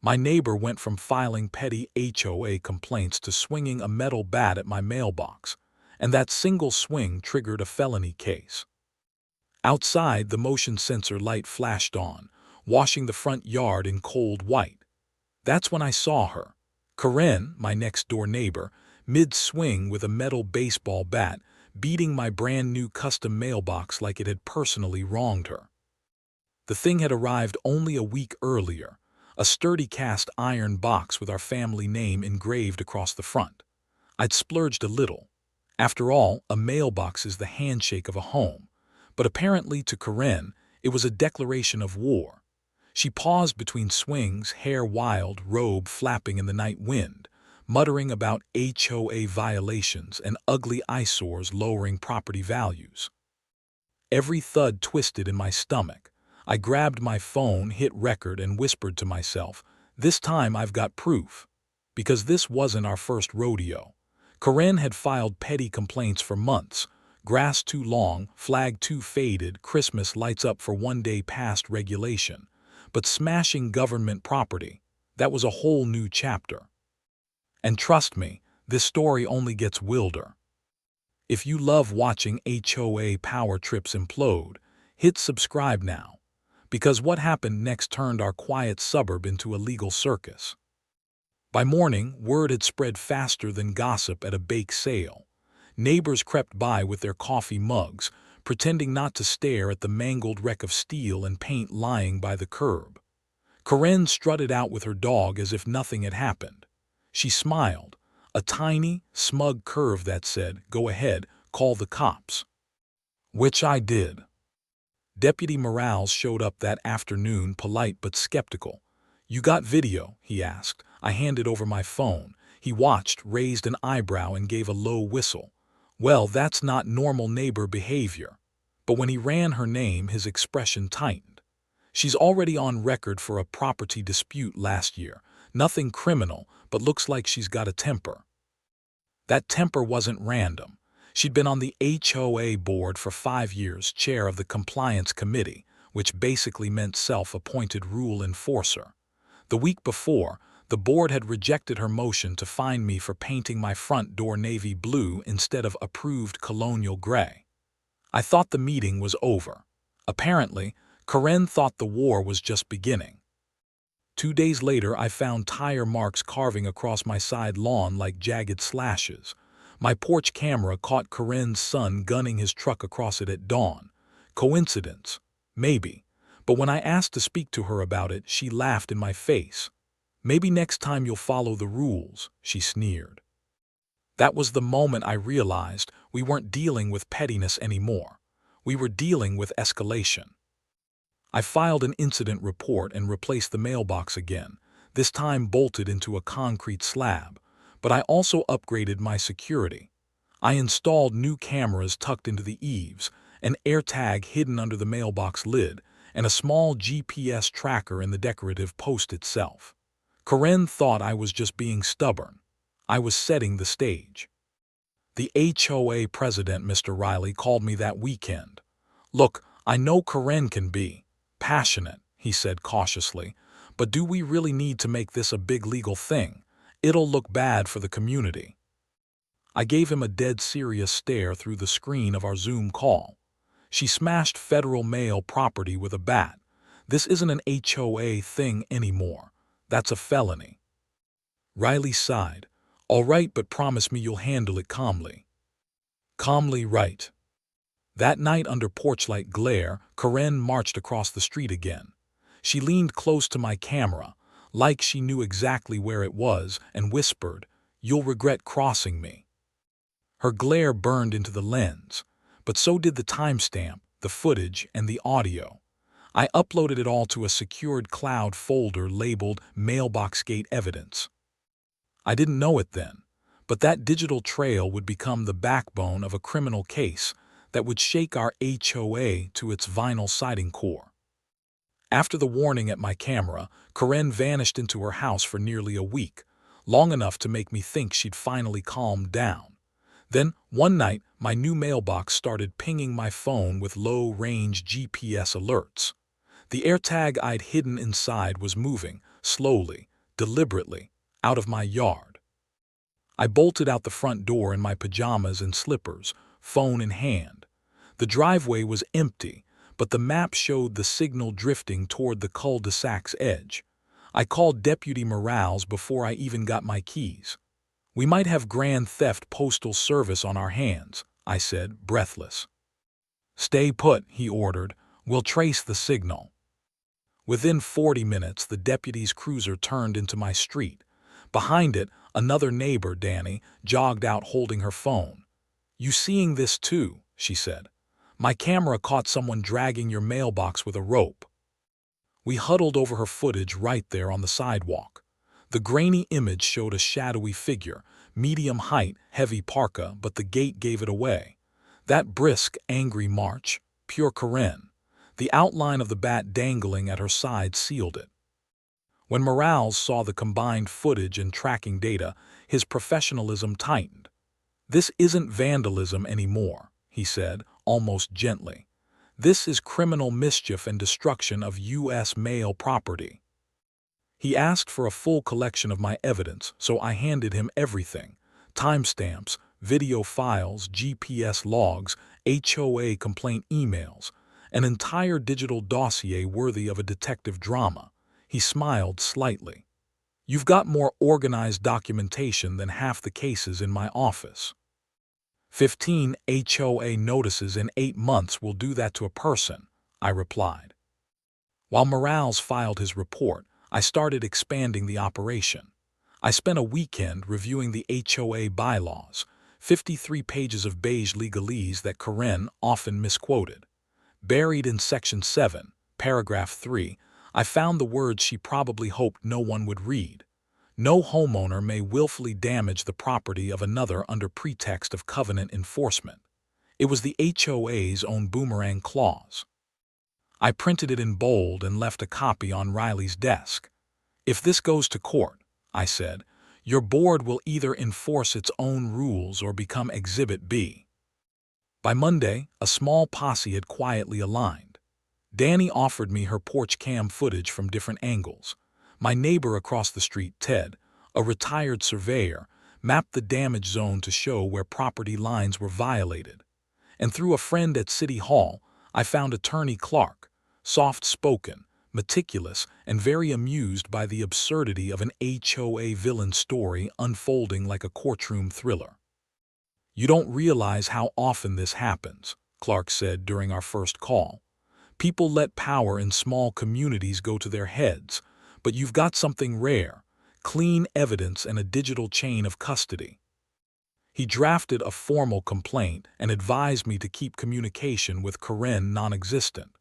My neighbor went from filing petty HOA complaints to swinging a metal bat at my mailbox, and that single swing triggered a felony case. Outside, the motion sensor light flashed on, washing the front yard in cold white. That's when I saw her. Karen, my next-door neighbor, mid-swing with a metal baseball bat, beating my brand-new custom mailbox like it had personally wronged her. The thing had arrived only a week earlier, a sturdy cast iron box with our family name engraved across the front. I'd splurged a little. After all, a mailbox is the handshake of a home. But apparently to Karen, it was a declaration of war. She paused between swings, hair wild, robe flapping in the night wind, muttering about HOA violations and ugly eyesores lowering property values. Every thud twisted in my stomach. I grabbed my phone, hit record, and whispered to myself, "This time I've got proof." Because this wasn't our first rodeo. Karen had filed petty complaints for months. Grass too long, flag too faded, Christmas lights up for one day past regulation. But smashing government property, that was a whole new chapter. And trust me, this story only gets wilder. If you love watching HOA power trips implode, hit subscribe now. Because what happened next turned our quiet suburb into a legal circus. By morning, word had spread faster than gossip at a bake sale. Neighbors crept by with their coffee mugs, pretending not to stare at the mangled wreck of steel and paint lying by the curb. Karen strutted out with her dog as if nothing had happened. She smiled, a tiny, smug curve that said, "Go ahead, call the cops." Which I did. Deputy Morales showed up that afternoon, polite but skeptical. "You got video?" he asked. I handed over my phone. He watched, raised an eyebrow, and gave a low whistle. Well, that's not normal neighbor behavior. But when he ran her name, his expression tightened. "She's already on record for a property dispute last year. Nothing criminal, but looks like she's got a temper." That temper wasn't random. She'd been on the HOA board for 5 years, chair of the compliance committee, which basically meant self-appointed rule enforcer. The week before, the board had rejected her motion to fine me for painting my front door navy blue instead of approved colonial gray. I thought the meeting was over. Apparently, Karen thought the war was just beginning. 2 days later, I found tire marks carving across my side lawn like jagged slashes. My porch camera caught Karen's son gunning his truck across it at dawn. Coincidence? Maybe. But when I asked to speak to her about it, she laughed in my face. "Maybe next time you'll follow the rules," she sneered. That was the moment I realized we weren't dealing with pettiness anymore. We were dealing with escalation. I filed an incident report and replaced the mailbox again, this time bolted into a concrete slab. But I also upgraded my security. I installed new cameras tucked into the eaves, an AirTag hidden under the mailbox lid, and a small GPS tracker in the decorative post itself. Karen thought I was just being stubborn. I was setting the stage. The HOA president, Mr. Riley, called me that weekend. "Look, I know Karen can be passionate," he said cautiously, "but do we really need to make this a big legal thing? It'll look bad for the community." I gave him a dead serious stare through the screen of our Zoom call. "She smashed federal mail property with a bat. This isn't an HOA thing anymore. That's a felony." Riley sighed. "All right, but promise me you'll handle it calmly." Calmly, right. That night, under porchlight glare, Karen marched across the street again. She leaned close to my camera, like she knew exactly where it was, and whispered, "You'll regret crossing me." Her glare burned into the lens, but so did the timestamp, the footage, and the audio. I uploaded it all to a secured cloud folder labeled Mailboxgate Evidence. I didn't know it then, but that digital trail would become the backbone of a criminal case that would shake our HOA to its vinyl siding core. After the warning at my camera, Karen vanished into her house for nearly a week, long enough to make me think she'd finally calmed down. Then, one night, my new mailbox started pinging my phone with low-range GPS alerts. The AirTag I'd hidden inside was moving, slowly, deliberately, out of my yard. I bolted out the front door in my pajamas and slippers, phone in hand. The driveway was empty, but the map showed the signal drifting toward the cul-de-sac's edge. I called Deputy Morales before I even got my keys. "We might have Grand Theft Postal Service on our hands," I said, breathless. "Stay put," he ordered. "We'll trace the signal." Within 40 minutes, the deputy's cruiser turned into my street. Behind it, another neighbor, Danny, jogged out holding her phone. "You seeing this too?" she said. "My camera caught someone dragging your mailbox with a rope." We huddled over her footage right there on the sidewalk. The grainy image showed a shadowy figure, medium height, heavy parka, but the gait gave it away. That brisk, angry march, pure Karen. The outline of the bat dangling at her side sealed it. When Morales saw the combined footage and tracking data, his professionalism tightened. "This isn't vandalism anymore," he said, almost gently. "This is criminal mischief and destruction of U.S. mail property." He asked for a full collection of my evidence, so I handed him everything: timestamps, video files, GPS logs, HOA complaint emails, an entire digital dossier worthy of a detective drama. He smiled slightly. "You've got more organized documentation than half the cases in my office." 15 HOA notices in 8 months will do that to a person, I replied. While Morales filed his report, I started expanding the operation. I spent a weekend reviewing the HOA bylaws, 53 pages of beige legalese that Karen often misquoted. Buried in Section 7, Paragraph 3, I found the words she probably hoped no one would read. No homeowner may willfully damage the property of another under pretext of covenant enforcement. It was the HOA's own boomerang clause. I printed it in bold and left a copy on Riley's desk. "If this goes to court," I said, "your board will either enforce its own rules or become Exhibit B." By Monday, a small posse had quietly aligned. Danny offered me her porch cam footage from different angles. My neighbor across the street, Ted, a retired surveyor, mapped the damage zone to show where property lines were violated. And through a friend at City Hall, I found Attorney Clark, soft-spoken, meticulous, and very amused by the absurdity of an HOA villain story unfolding like a courtroom thriller. "You don't realize how often this happens," Clark said during our first call. "People let power in small communities go to their heads, but you've got something rare: clean evidence and a digital chain of custody." He drafted a formal complaint and advised me to keep communication with Karen non-existent.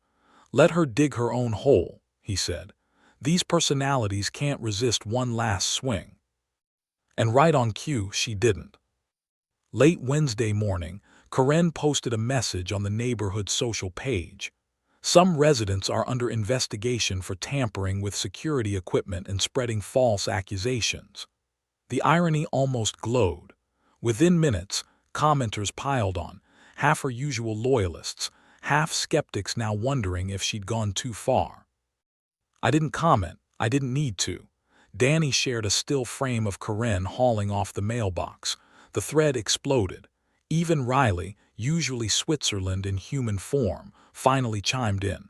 "Let her dig her own hole," he said. "These personalities can't resist one last swing." And right on cue, she didn't. Late Wednesday morning, Karen posted a message on the neighborhood social page. "Some residents are under investigation for tampering with security equipment and spreading false accusations." The irony almost glowed. Within minutes, commenters piled on, half her usual loyalists, half skeptics now wondering if she'd gone too far. I didn't comment. I didn't need to. Danny shared a still frame of Karen hauling off the mailbox. The thread exploded. Even Riley, usually Switzerland in human form, finally chimed in.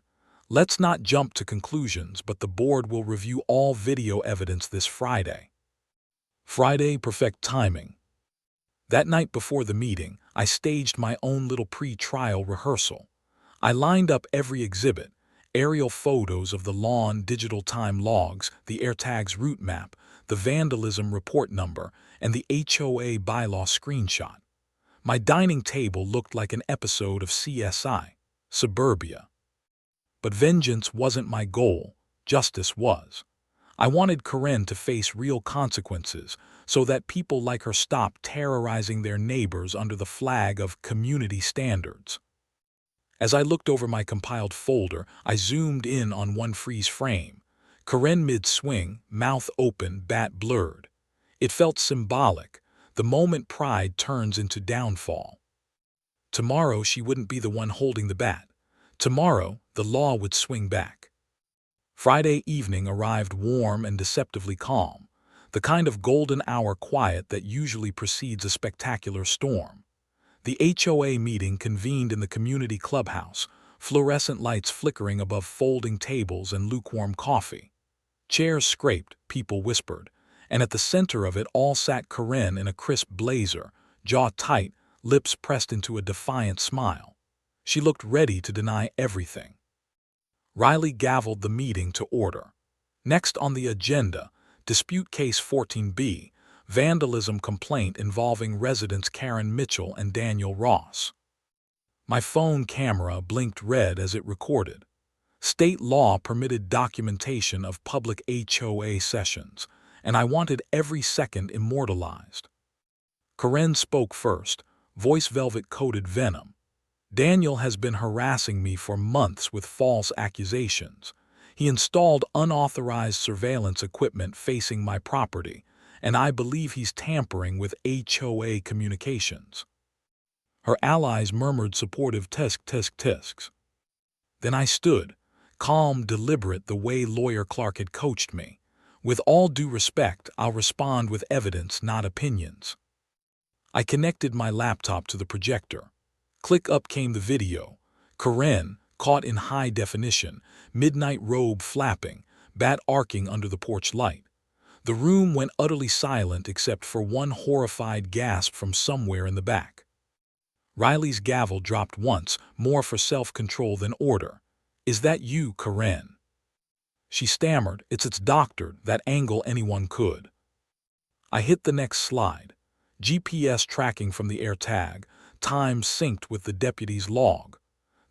"Let's not jump to conclusions, but the board will review all video evidence this Friday." Friday, perfect timing. That night before the meeting, I staged my own little pre-trial rehearsal. I lined up every exhibit: aerial photos of the lawn, digital time logs, the AirTags route map, the vandalism report number, and the HOA bylaw screenshot. My dining table looked like an episode of CSI, Suburbia. But vengeance wasn't my goal, justice was. I wanted Karen to face real consequences so that people like her stop terrorizing their neighbors under the flag of community standards. As I looked over my compiled folder, I zoomed in on one freeze frame. Karen mid-swing, mouth open, bat blurred. It felt symbolic, the moment pride turns into downfall. Tomorrow she wouldn't be the one holding the bat. Tomorrow the law would swing back. Friday evening arrived warm and deceptively calm, the kind of golden hour quiet that usually precedes a spectacular storm. The HOA meeting convened in the community clubhouse, fluorescent lights flickering above folding tables and lukewarm coffee. Chairs scraped, people whispered, and at the center of it all sat Corinne in a crisp blazer, jaw tight, lips pressed into a defiant smile. She looked ready to deny everything. Riley gavelled the meeting to order. Next on the agenda, Dispute Case 14B, vandalism complaint involving residents Karen Mitchell and Daniel Ross. My phone camera blinked red as it recorded. State law permitted documentation of public HOA sessions, and I wanted every second immortalized. Corinne spoke first, voice velvet-coated venom. Daniel has been harassing me for months with false accusations. He installed unauthorized surveillance equipment facing my property, and I believe he's tampering with HOA communications. Her allies murmured supportive tisks. Then I stood, calm, deliberate, the way lawyer Clark had coached me. With all due respect, I'll respond with evidence, not opinions. I connected my laptop to the projector. Click up came the video. Corinne, caught in high definition, midnight robe flapping, bat arcing under the porch light. The room went utterly silent except for one horrified gasp from somewhere in the back. Riley's gavel dropped once, more for self-control than order. "Is that you, Corinne?" She stammered. It's doctored, that angle anyone could." I hit the next slide. GPS tracking from the AirTag, time synced with the deputy's log.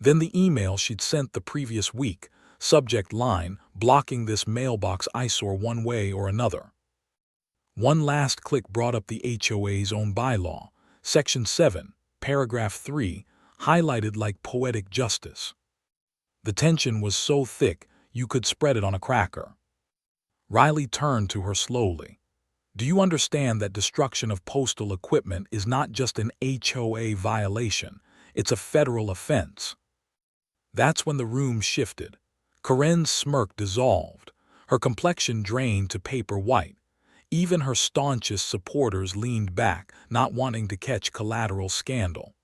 Then the email she'd sent the previous week, subject line, blocking this mailbox eyesore one way or another. One last click brought up the HOA's own bylaw, Section 7, Paragraph 3, highlighted like poetic justice. The tension was so thick you could spread it on a cracker. Riley turned to her slowly. "Do you understand that destruction of postal equipment is not just an HOA violation, it's a federal offense?" That's when the room shifted. Corinne's smirk dissolved. Her complexion drained to paper white. Even her staunchest supporters leaned back, not wanting to catch collateral scandal.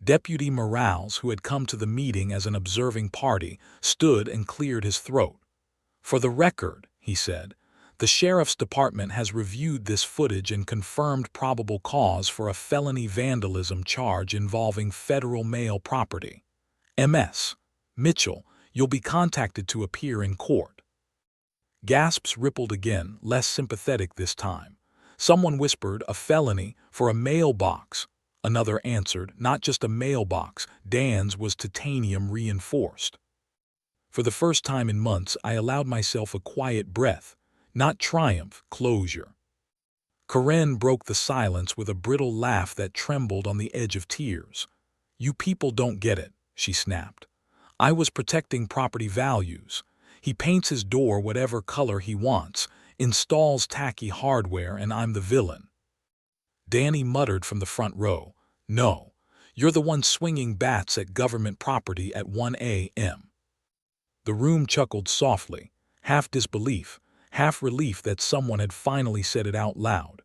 Deputy Morales, who had come to the meeting as an observing party, stood and cleared his throat. "For the record," he said, "the sheriff's department has reviewed this footage and confirmed probable cause for a felony vandalism charge involving federal mail property. Ms. Mitchell, you'll be contacted to appear in court." Gasps rippled again, less sympathetic this time. Someone whispered, "A felony for a mailbox." Another answered, "Not just a mailbox, Dan's was titanium reinforced." For the first time in months, I allowed myself a quiet breath. Not triumph, closure. Corinne broke the silence with a brittle laugh that trembled on the edge of tears. "You people don't get it," she snapped. "I was protecting property values. He paints his door whatever color he wants, installs tacky hardware, and I'm the villain." Danny muttered from the front row, "No, you're the one swinging bats at government property at 1 a.m. The room chuckled softly, half disbelief, half relief that someone had finally said it out loud.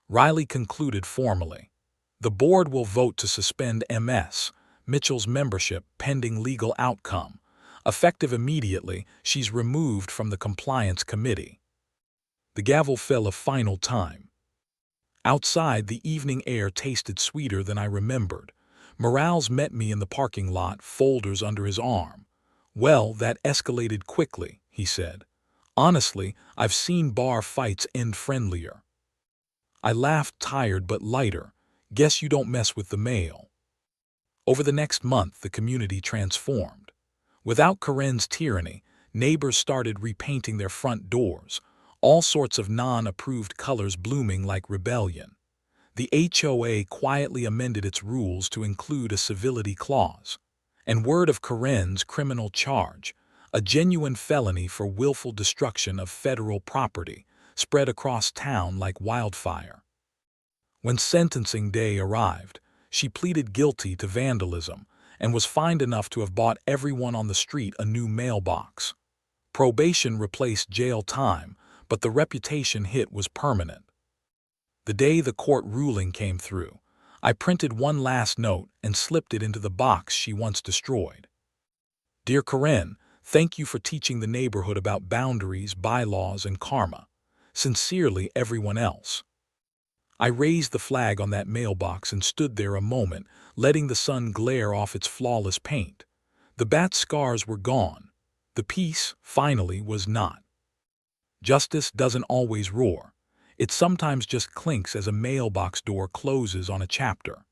Riley concluded formally. "The board will vote to suspend Ms. Mitchell's membership pending legal outcome. Effective immediately, she's removed from the compliance committee." The gavel fell a final time. Outside, the evening air tasted sweeter than I remembered. Morales met me in the parking lot, folders under his arm. "Well, that escalated quickly," he said. "Honestly, I've seen bar fights end friendlier." I laughed, tired but lighter. "Guess you don't mess with the mail." Over the next month, the community transformed. Without Corinne's tyranny, neighbors started repainting their front doors, all sorts of non-approved colors blooming like rebellion. The HOA quietly amended its rules to include a civility clause. And word of Corinne's criminal charge, a genuine felony for willful destruction of federal property, spread across town like wildfire. When sentencing day arrived, she pleaded guilty to vandalism and was fined enough to have bought everyone on the street a new mailbox. Probation replaced jail time, but the reputation hit was permanent. The day the court ruling came through, I printed one last note and slipped it into the box she once destroyed. Dear Corinne, thank you for teaching the neighborhood about boundaries, bylaws, and karma. Sincerely, everyone else. I raised the flag on that mailbox and stood there a moment, letting the sun glare off its flawless paint. The bat's scars were gone. The peace, finally, was not. Justice doesn't always roar. It sometimes just clinks as a mailbox door closes on a chapter.